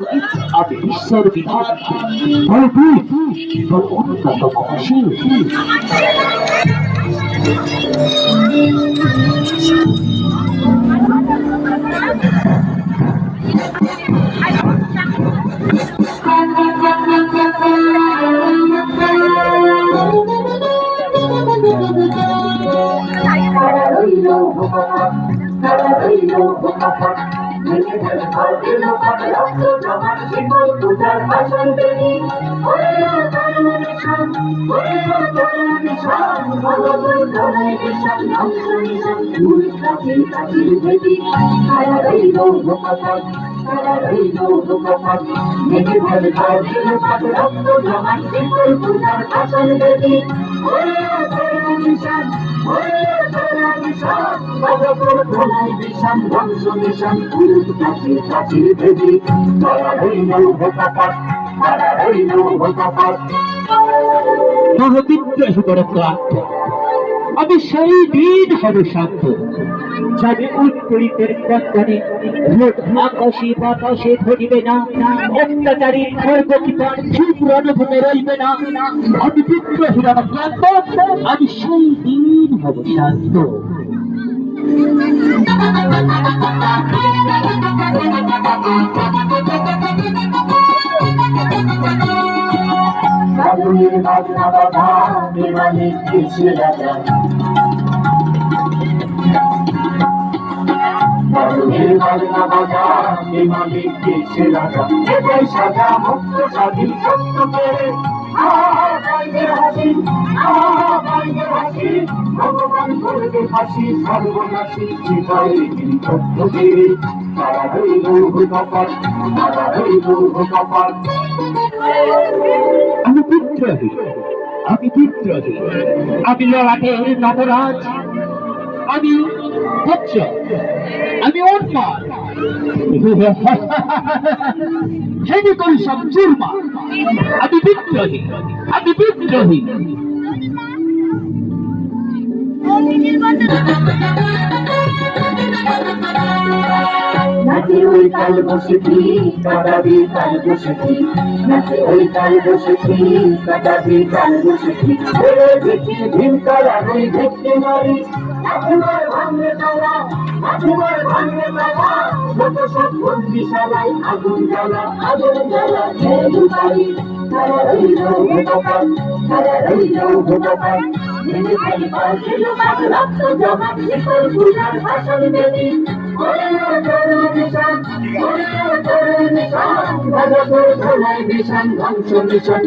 আমি ঈশ্বর বিধান ভয়ভীত এবং অন্যতম অসীম। আমি সেই দিন হবে শান্ত, যাবে উত্তরিতের প্রান্তরে রোদ আকাশে বাতাসে ধরিবে না, অত্যাচারী খর্বকিপার চুপ রণভূমে রইবে না। আমি বিদ্রোহীরা ক্লান্ত, আমি সেই দিন হব শান্ত। ভগবান করবে ফাঁসি সর্বনাশী তারা হইল ভূকপাল, তারা হইল ভূকপাল। আমি বিদ্রোহী, আমি বিদ্রোহী, আমি লড়াটের নবরাজ, আমি বজ্র, আমি উন্মাদ, হেনে করি সব চুরমা। আমি বিদ্রোহী, আমি বিদ্রোহী। নাচে ওই কাল বসেছি, কাটাবি কাল বসেছি, নাচে ওই কাল বসেছি, কাটাবি কাল বসেছি। দেখি ভীমকাল আগুন দেখতে মারি, নাচুমার ভাঙে তালা, নাচুমার ভাঙে তালা, যত সব বন্দিশালায় আগুন জ্বালা, আগুন জ্বালা খেলু পারি। তারা রইল ভূকপাল, তারা রইল ভূকপাল, ভেঙে ফেলি পাল দিল পাল, রক্ত জমা শিকল পূজার ভাষণ দেবী। ধ্বংস মিশন